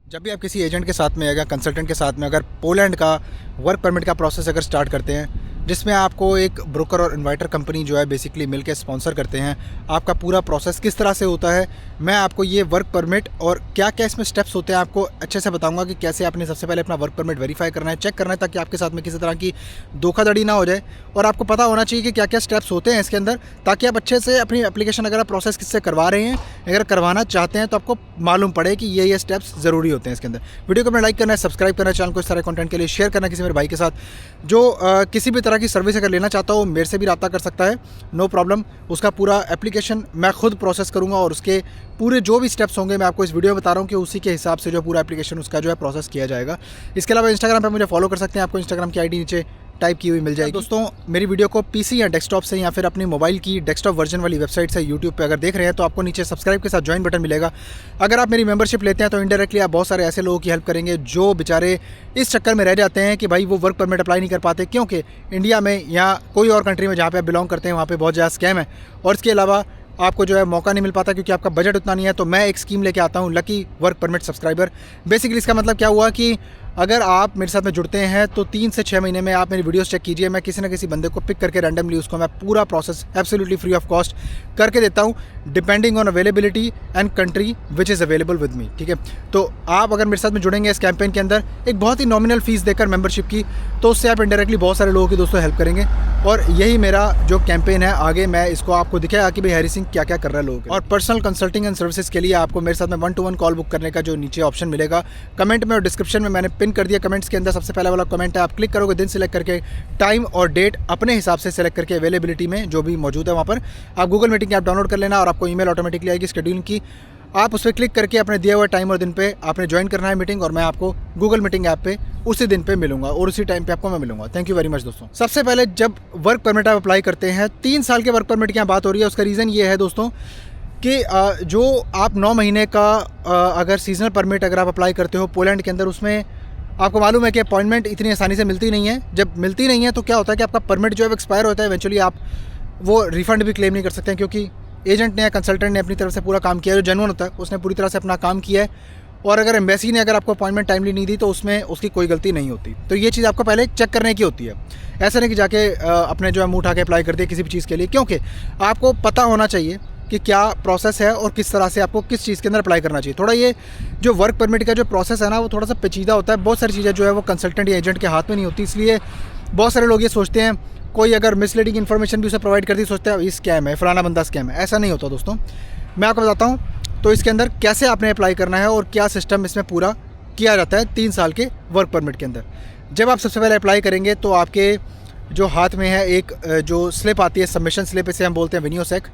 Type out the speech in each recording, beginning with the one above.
जब भी आप किसी एजेंट के साथ में या कंसल्टेंट के साथ में अगर पोलैंड का वर्क परमिट का प्रोसेस अगर स्टार्ट करते हैं, जिसमें आपको एक ब्रोकर और इन्वाइटर कंपनी जो है बेसिकली मिलकर स्पॉन्सर करते हैं, आपका पूरा प्रोसेस किस तरह से होता है, मैं आपको ये वर्क परमिट और क्या क्या इसमें स्टेप्स होते हैं आपको अच्छे से बताऊंगा कि कैसे आपने सबसे पहले अपना वर्क परमिट वेरीफाई करना है, चेक करना है, ताकि आपके साथ में किसी तरह की धोखाधड़ी ना हो जाए। और आपको पता होना चाहिए कि क्या क्या स्टेप्स होते हैं इसके अंदर, ताकि आप अच्छे से अपनी एप्लीकेशन अगर आप प्रोसेस किससे करवा रहे हैं, अगर करवाना चाहते हैं तो आपको मालूम पड़े कि ये स्टेप्स ज़रूरी होते हैं इसके अंदर। वीडियो को अपने लाइक करना है, सब्सक्राइब करना है, चैनल को इस तरह कंटेंट के लिए शेयर करना किसी मेरे भाई के साथ जो किसी भी तरह की सर्विस अगर लेना चाहता हो मेरे से भी रब्ता कर सकता है, नो प्रॉब्लम। उसका पूरा एप्लीकेशन मैं खुद प्रोसेस करूंगा और उसके पूरे जो भी स्टेप्स होंगे मैं आपको इस वीडियो में बता रहा हूं कि उसी के हिसाब से जो पूरा एप्लीकेशन उसका जो है प्रोसेस किया जाएगा। इसके अलावा इंस्टाग्राम पे मुझे फॉलो कर सकते हैं, आपको इंस्टाग्राम की आईडी नीचे टाइप की हुई मिल जाएगी। दोस्तों, मेरी वीडियो को पीसी या डेस्कटॉप से या फिर अपनी मोबाइल की डेस्कटॉप वर्जन वाली वेबसाइट से यूट्यूब पे अगर देख रहे हैं तो आपको नीचे सब्सक्राइब के साथ ज्वाइन बटन मिलेगा। अगर आप मेरी मेंबरशिप लेते हैं तो इनडायरेक्टली आप बहुत सारे ऐसे लोगों की हेल्प करेंगे जो बेचारे इस चक्कर में रह जाते हैं कि भाई वो वर्क परमिट अप्लाई नहीं कर पाते, क्योंकि इंडिया में या कोई और कंट्री में जहाँ पे आप बिलोंग करते हैं वहाँ पे बहुत ज़्यादा स्कैम है और इसके अलावा आपको जो है मौका नहीं मिल पाता क्योंकि आपका बजट उतना नहीं है। तो मैं एक स्कीम लेके आता हूँ, lucky work permit subscriber. Basically इसका मतलब क्या हुआ कि अगर आप मेरे साथ में जुड़ते हैं तो 3 से 6 महीने में आप मेरी वीडियोस चेक कीजिए, मैं किसी ना किसी बंदे को पिक करके रैंडमली उसको मैं पूरा process absolutely free of cost करके देता हूँ, depending on availability and country which is available with me. ठीक है, तो आप अगर मेरे साथ में जुड़ेंगे इस कैंपेन के अंदर एक बहुत ही नॉमिनल फीस देकर मेंबरशिप की, तो उससे आप इंडायरेक्टली बहुत सारे लोगों की दोस्तों हेल्प करेंगे। और यही मेरा जो कैंपेन है, आगे मैं इसको आपको दिखाया कि भाई हरी सिंह क्या क्या कर रहा है लोग। और पर्सनल कंसल्टिंग एंड सर्विसेज के लिए आपको मेरे साथ में 1-to-1 कॉल बुक करने का जो नीचे ऑप्शन मिलेगा कमेंट में और डिस्क्रिप्शन में मैंने पिन कर दिया। कमेंट्स के अंदर सबसे पहला वाला कमेंट है, आप क्लिक करोगे, दिन सेलेक्ट करके टाइम और डेट अपने हिसाब से सेलेक्ट करके अवेलेबिलिटी में जो भी मौजूद है वहाँ पर आप गूगल मीटिंग ऐप डाउनलोड कर लेना और आपको ईमेल ऑटोमेटिकली आएगी शेड्यूल की। आप उस पर क्लिक करके अपने दिए हुए टाइम और दिन पे आपने ज्वाइन करना है मीटिंग, और मैं आपको गूगल मीटिंग ऐप पे उसी दिन पे मिलूंगा और उसी टाइम पे आपको मैं मिलूंगा। थैंक यू वेरी मच दोस्तों। सबसे पहले जब वर्क परमिट आप अप्लाई करते हैं, 3 साल के वर्क परमिट की यहाँ बात हो रही है, उसका रीज़न ये है दोस्तों कि जो आप 9 महीने का अगर सीजनल परमिट अगर आप अप्लाई करते हो पोलैंड के अंदर, उसमें आपको मालूम है कि अपॉइंटमेंट इतनी आसानी से मिलती नहीं है। जब मिलती नहीं है तो क्या होता है कि आपका परमिट जो है एक्सपायर होता है, इवेंचुअली आप वो रिफ़ंड भी क्लेम नहीं कर सकते हैं, क्योंकि एजेंट ने या कंसल्टेंट ने अपनी तरफ से पूरा काम किया है, जो जेन्युइन होता है उसने पूरी तरह से अपना काम किया है। और अगर एम्बेसी ने अगर आपको अपॉइंटमेंट टाइमली नहीं दी तो उसमें उसकी कोई गलती नहीं होती। तो ये चीज़ आपको पहले चेक करने की होती है, ऐसा नहीं कि जाके अपने जो है मुँह उठा के अप्लाई कर दिए किसी भी चीज़ के लिए, क्योंकि आपको पता होना चाहिए कि क्या प्रोसेस है और किस तरह से आपको किस चीज़ के अंदर अप्लाई करना चाहिए। थोड़ा ये जो वर्क परमिट का जो प्रोसेस है ना, वो थोड़ा सा पेचीदा होता है, बहुत सारी चीज़ें जो है वो कंसल्टेंट या एजेंट के हाथ में नहीं होती। इसलिए बहुत सारे लोग ये सोचते हैं, कोई अगर मिसलीडिंग इन्फॉर्मेशन भी उसे प्रोवाइड कर दी, सोचते हैं ये स्कैम है, फलाना बंदा स्कैम है। ऐसा नहीं होता दोस्तों, मैं आपको बताता हूँ तो इसके अंदर कैसे आपने अप्लाई करना है और क्या सिस्टम इसमें पूरा किया जाता है 3 साल के वर्क परमिट के अंदर। जब आप सबसे पहले अप्लाई करेंगे तो आपके जो हाथ में है एक जो स्लिप आती है, सबमिशन स्लिप इसे हम बोलते हैं विनियोसेक।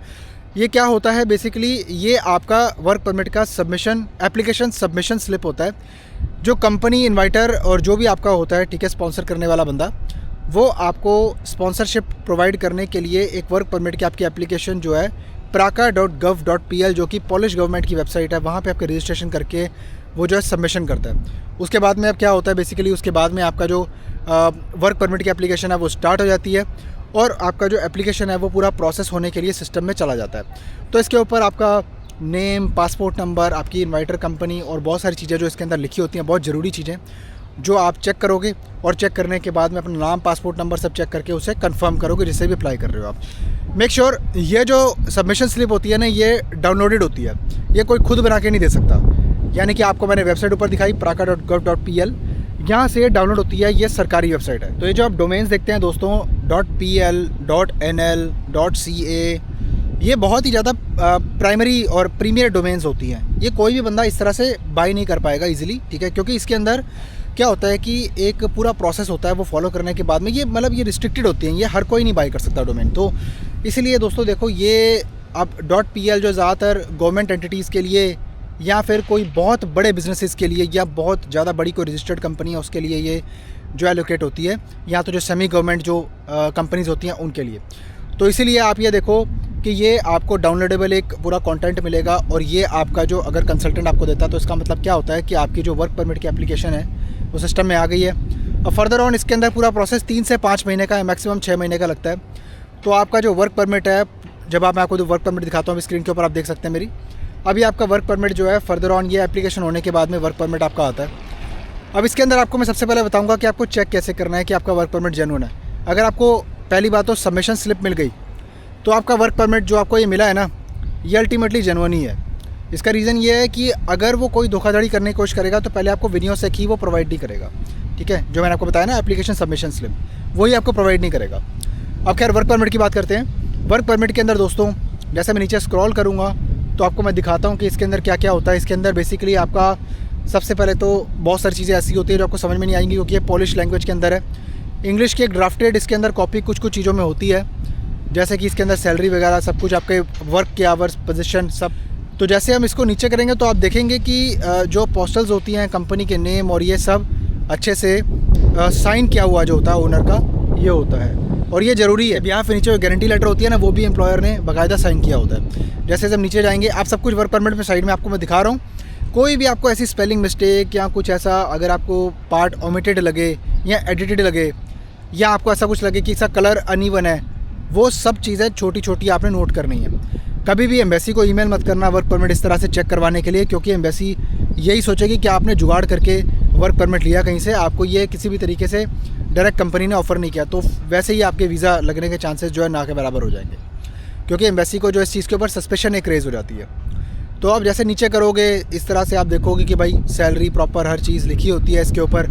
ये क्या होता है बेसिकली, ये आपका वर्क परमिट का सबमिशन एप्लीकेशन सबमिशन स्लिप होता है। जो कंपनी इन्वाइटर और जो भी आपका होता है, ठीक है, स्पॉन्सर करने वाला बंदा, वो आपको स्पॉन्सरशिप प्रोवाइड करने के लिए एक वर्क परमिट की आपकी एप्लीकेशन जो है praka.gov.pl, जो कि पॉलिश गवर्नमेंट की वेबसाइट है, वहाँ पे आपका रजिस्ट्रेशन करके वो जो है सबमिशन करता है। उसके बाद में अब क्या होता है बेसिकली, उसके बाद में आपका जो वर्क परमिट की एप्लीकेशन है वो स्टार्ट हो जाती है और आपका जो एप्लीकेशन है वो पूरा प्रोसेस होने के लिए सिस्टम में चला जाता है। तो इसके ऊपर आपका नेम, पासपोर्ट नंबर, आपकी इन्वाइटर कंपनी और बहुत सारी चीज़ें जो इसके अंदर लिखी होती हैं, बहुत ज़रूरी चीज़ें जो आप चेक करोगे और चेक करने के बाद में अपना नाम, पासपोर्ट नंबर सब चेक करके उसे कंफर्म करोगे जिससे भी अप्लाई कर रहे हो आप। मेक श्योर ये जो सबमिशन स्लिप होती है ना, ये डाउनलोडेड होती है, ये कोई खुद बना के नहीं दे सकता। यानी कि आपको मैंने वेबसाइट ऊपर दिखाई praka.gov.pl, यहाँ से डाउनलोड होती है, ये सरकारी वेबसाइट है। तो ये जो आप डोमेन्स देखते हैं दोस्तों .pl, .nl, .ca, ये बहुत ही ज़्यादा प्राइमरी और प्रीमियर डोमेन्स होती हैं। ये कोई भी बंदा इस तरह से बाई नहीं कर पाएगा इजीली, ठीक है, क्योंकि इसके अंदर क्या होता है कि एक पूरा प्रोसेस होता है, वो फॉलो करने के बाद में ये मतलब ये रिस्ट्रिक्टेड होती हैं, ये हर कोई नहीं बाई कर सकता डोमेन। तो इसीलिए दोस्तों देखो, ये अब .pl जो ज़्यादातर गवर्नमेंट एंटिटीज़ के लिए या फिर कोई बहुत बड़े बिजनेसेस के लिए या बहुत ज़्यादा बड़ी कोई रजिस्टर्ड कंपनी है उसके लिए ये जो एलोकेट होती है, या तो जो सेमी गवर्नमेंट जो कंपनीज़ होती हैं उनके लिए। तो इसीलिए आप ये देखो कि ये आपको डाउनलोडेबल एक पूरा कंटेंट मिलेगा और ये आपका जो अगर कंसल्टेंट आपको देता है तो इसका मतलब क्या होता है कि आपकी जो वर्क परमिट की एप्लीकेशन है वो सिस्टम में आ गई है। और फर्दर ऑन इसके अंदर पूरा प्रोसेस 3 से 5 महीने का है, मैक्सिमम 6 महीने का लगता है। तो आपका जो वर्क परमिट है, जब आप मैं आपको वर्क परमिट दिखाता हूँ स्क्रीन के ऊपर आप देख सकते हैं मेरी, अभी आपका वर्क परमिट जो है फर्दर ऑन ये एप्लीकेशन होने के बाद में वर्क परमिट आपका आता है। अब इसके अंदर आपको मैं सबसे पहले बताऊंगा कि आपको चेक कैसे करना है कि आपका वर्क परमिट जेन्युइन है। अगर आपको पहली बात तो सबमिशन स्लिप मिल गई तो आपका वर्क परमिट जो आपको ये मिला है ना, ये अल्टीमेटली जेन्युइन ही है। इसका रीज़न ये है कि अगर वो कोई धोखाधड़ी करने की कोशिश करेगा तो पहले आपको विनियो से ही वो प्रोवाइड नहीं करेगा, ठीक है। जो मैंने आपको बताया ना एप्लीकेशन सबमिशन स्लिप, वही आपको प्रोवाइड नहीं करेगा। अब खैर वर्क परमिट की बात करते हैं। वर्क परमिट के अंदर दोस्तों जैसे मैं नीचे स्क्रॉल करूँगा तो आपको मैं दिखाता हूँ कि इसके अंदर क्या क्या होता है। इसके अंदर बेसिकली आपका सबसे पहले तो बहुत सारी चीज़ें ऐसी होती है जो आपको समझ में नहीं आएंगी क्योंकि ये पॉलिश लैंग्वेज के अंदर है। इंग्लिश की एक ड्राफ्टेड इसके अंदर कॉपी कुछ कुछ चीज़ों में होती है, जैसे कि इसके अंदर सैलरी वगैरह सब कुछ, आपके वर्क के आवर्स, पोजीशन सब। तो जैसे हम इसको नीचे करेंगे तो आप देखेंगे कि जो पोस्टल्स होती हैं, कंपनी के नेम और ये सब अच्छे से साइन किया हुआ जो होता है ओनर का, ये होता है। और ये ज़रूरी है। यहाँ पे नीचे जो गारंटी लेटर होती है ना, वो भी एम्प्लॉयर ने बाकायदा साइन किया होता है। जैसे हम नीचे जाएंगे, आप सब कुछ वर्क परमिट में साइड में आपको मैं दिखा रहा हूँ। कोई भी आपको ऐसी स्पेलिंग मिस्टेक या कुछ ऐसा अगर आपको पार्ट ओमिटेड लगे या एडिटेड लगे या आपको ऐसा कुछ लगे कि इसका कलर अनइवन है, वो सब चीज़ें छोटी छोटी आपने नोट करनी है। कभी भी एम्बेसी को ईमेल मत करना वर्क परमिट इस तरह से चेक करवाने के लिए, क्योंकि एम्बेसी यही सोचेगी कि आपने जुगाड़ करके वर्क परमिट लिया कहीं से, आपको ये किसी भी तरीके से डायरेक्ट कंपनी ने ऑफ़र नहीं किया, तो वैसे ही आपके वीज़ा लगने के चांसेस जो है ना के बराबर हो जाएंगे, क्योंकि एम्बेसी को जो इस चीज़ के ऊपर सस्पेशन एक रेज़ हो जाती है। तो अब जैसे नीचे करोगे इस तरह से आप देखोगे कि भाई सैलरी प्रॉपर हर चीज़ लिखी होती है। इसके ऊपर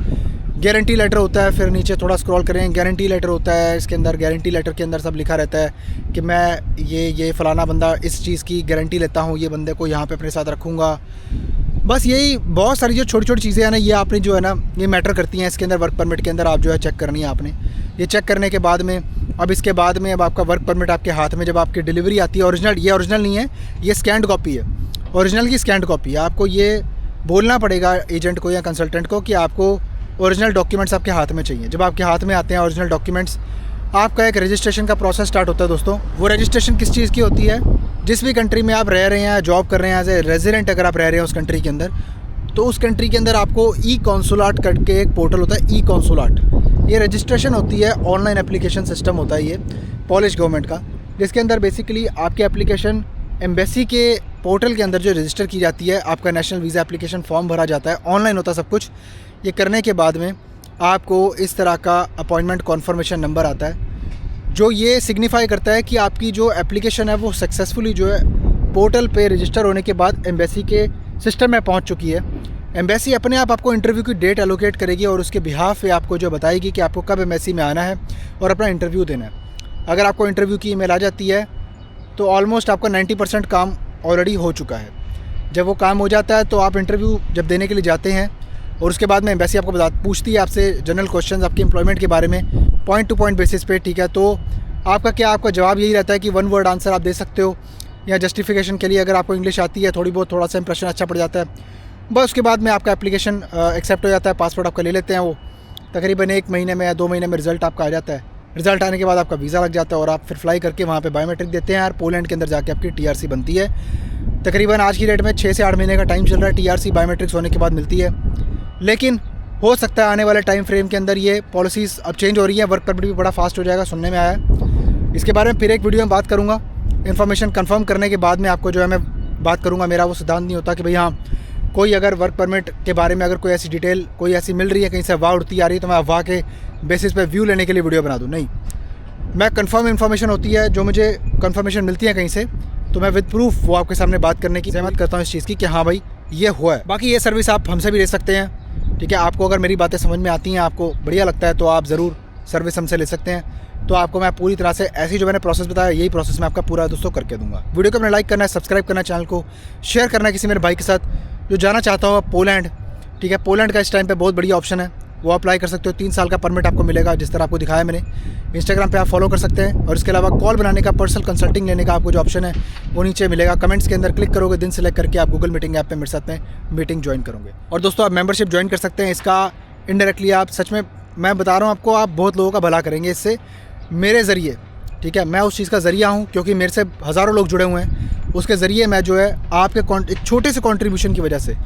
गारंटी लेटर होता है, फिर नीचे थोड़ा स्क्रॉल करें, गारंटी लेटर होता है। इसके अंदर गारंटी लेटर के अंदर सब लिखा रहता है कि मैं ये फ़लाना बंदा इस चीज़ की गारंटी लेता हूँ, ये बंदे को यहाँ पे अपने साथ रखूँगा। बस यही बहुत सारी जो छोटी छोटी चीज़ें हैं ना, ये आपने जो है ना ये मैटर करती हैं इसके अंदर। वर्क परमिट के अंदर आप जो है चेक करनी है आपने। ये चेक करने के बाद में अब इसके बाद में अब आपका वर्क परमिट आपके हाथ में जब आपकी डिलीवरी आती है, ओरिजिनल, ये ओरिजिनल नहीं है, ये स्कैंड कॉपी है, ओरिजिनल की स्कैंड कॉपी है। आपको ये बोलना पड़ेगा एजेंट को या कंसल्टेंट को कि आपको ओरिजिनल डॉक्यूमेंट्स आपके हाथ में चाहिए। जब आपके हाथ में आते हैं ओरिजिनल डॉक्यूमेंट्स, आपका एक रजिस्ट्रेशन का प्रोसेस स्टार्ट होता है दोस्तों। वो रजिस्ट्रेशन किस चीज़ की होती है? जिस भी कंट्री में आप रह रहे हैं, जॉब कर रहे हैं, एज ए रेजिडेंट अगर आप रह रहे हैं उस कंट्री के अंदर, तो उस कंट्री के अंदर आपको ई कॉन्सुलाट करके एक पोर्टल होता है, ई कॉन्सुलाट। ये रजिस्ट्रेशन होती है, ऑनलाइन एप्लीकेशन सिस्टम होता है ये पॉलिश गवर्नमेंट का, जिसके अंदर बेसिकली आपकी एप्लीकेशन एम्बेसी के पोर्टल के अंदर जो रजिस्टर की जाती है, आपका नेशनल वीज़ा एप्लीकेशन फॉर्म भरा जाता है, ऑनलाइन होता है सब कुछ। ये करने के बाद में आपको इस तरह का अपॉइंटमेंट कॉन्फर्मेशन नंबर आता है, जो ये सिग्निफाई करता है कि आपकी जो एप्लीकेशन है वो सक्सेसफुली जो है पोर्टल पे रजिस्टर होने के बाद एम्बेसी के सिस्टम में पहुंच चुकी है। एम्बेसी अपने आप आपको इंटरव्यू की डेट एलोकेट करेगी और उसके बिहाफ पे आपको जो बताएगी कि आपको कब एम्बेसी में आना है और अपना इंटरव्यू देना है। अगर आपको इंटरव्यू की ईमेल आ जाती है तो ऑलमोस्ट आपका 90% काम ऑलरेडी हो चुका है। जब वो काम हो जाता है तो आप इंटरव्यू जब देने के लिए जाते हैं और उसके बाद में एम्बेसी आपको पूछती है आपसे जनरल क्वेश्चंस आपके एम्प्लॉयमेंट के बारे में पॉइंट टू पॉइंट बेसिस पे, ठीक है। तो आपका जवाब यही रहता है कि 1 वर्ड आंसर आप दे सकते हो, या जस्टिफिकेशन के लिए अगर आपको इंग्लिश आती है थोड़ी बहुत, थोड़ा सा इंप्रेशन अच्छा पड़ जाता है, बस उसके बाद में आपका एप्लीकेशन एक्सेप्ट हो जाता है। पासपोर्ट आपका ले लेते हैं वो, तकरीबन 1 महीने में या 2 महीने में रिज़ल्ट आपका आ जाता है। रिज़ल्ट आने के बाद आपका वीज़ा लग जाता है और आप फिर फ्लाई करके वहाँ पे बायोमेट्रिक देते हैं और पोलैंड के अंदर जाके आपकी TRC बनती है। तकरीबन आज की डेट में 6 से 8 महीने का टाइम चल रहा है, TRC बायोमेट्रिक्स होने के बाद मिलती है। लेकिन हो सकता है आने वाले टाइम फ्रेम के अंदर ये पॉलिसीज़ अब चेंज हो रही हैं, वर्क परमिट भी बड़ा फास्ट हो जाएगा, सुनने में आया है। इसके बारे में फिर एक वीडियो में बात करूँगा। इन्फॉर्मेशन कंफर्म करने के बाद में आपको जो है मैं बात करूँगा। मेरा वो सिद्धांत नहीं होता कि भाई हाँ कोई अगर वर्क परमिट के बारे में अगर कोई ऐसी डिटेल कोई ऐसी मिल रही है, कहीं से अफवाह उड़ती आ रही है, तो मैं अफवाह के बेसिस पे व्यू लेने के लिए वीडियो बना दूँ। नहीं, मैं कंफर्म इन्फॉर्मेशन होती है जो मुझे कंफर्मेशन मिलती है कहीं से, तो मैं विद प्रूफ वो आपके सामने बात करने की सहमत करता हूँ इस चीज़ की कि हाँ भाई ये हुआ है। बाकी ये सर्विस आप हमसे भी ले सकते हैं, ठीक है। आपको अगर मेरी बातें समझ में आती हैं, आपको बढ़िया लगता है, तो आप ज़रूर सर्विस हमसे ले सकते हैं। तो आपको मैं पूरी तरह से ऐसी जो मैंने प्रोसेस बताया, यही प्रोसेस मैं आपका पूरा दोस्तों करके दूंगा। वीडियो को अपने लाइक करना है, सब्सक्राइब करना है, चैनल को शेयर करना है किसी मेरे भाई के साथ जो जाना चाहता हो पोलैंड, ठीक है। पोलैंड का इस टाइम पे बहुत बढ़िया ऑप्शन है, वो अप्लाई कर सकते हो। 3 साल का परमिट आपको मिलेगा, जिस तरह आपको दिखाया मैंने। इंस्टाग्राम पे आप फॉलो कर सकते हैं, और इसके अलावा कॉल बनाने का, पर्सनल कंसल्टिंग लेने का आपको जो ऑप्शन है वो नीचे मिलेगा। कमेंट्स के अंदर क्लिक करोगे, दिन सेलेक्ट करके आप गूगल मीटिंग ऐप पे मेरे साथ में मीटिंग ज्वाइन करोगे। और दोस्तों आप मेंबरशिप ज्वाइन कर सकते हैं। इसका इनडायरेक्टली आप सच में मैं बता रहा हूँ आपको, आप बहुत लोगों का भला करेंगे इससे मेरे ज़रिए, ठीक है। मैं उस चीज़ का ज़रिया हूँ क्योंकि मेरे से हज़ारों लोग जुड़े हुए हैं। उसके ज़रिए मैं जो है आपके एक छोटे से कंट्रीब्यूशन की वजह से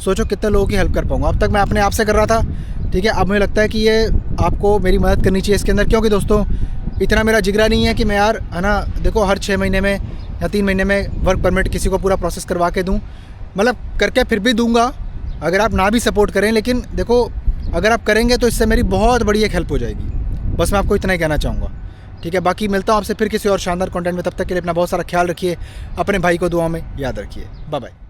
सोचो कितने लोगों की हेल्प कर पाऊँगा। अब तक मैं अपने आप से कर रहा था, ठीक है। अब मुझे लगता है कि ये आपको मेरी मदद करनी चाहिए इसके अंदर, क्योंकि दोस्तों इतना मेरा जिगरा नहीं है कि मैं यार है ना, देखो हर 6 महीने में या 3 महीने में वर्क परमिट किसी को पूरा प्रोसेस करवा के दूँ, मतलब करके फिर भी दूंगा अगर आप ना भी सपोर्ट करें। लेकिन देखो, अगर आप करेंगे तो इससे मेरी बहुत बड़ी एक हेल्प हो जाएगी। बस मैं आपको इतना ही कहना चाहूँगा, ठीक है। बाकी मिलता हूँ आपसे फिर किसी और शानदार कंटेंट में। तब तक के लिए अपना बहुत सारा ख्याल रखिए, अपने भाई को दुआ में याद रखिए। Bye bye.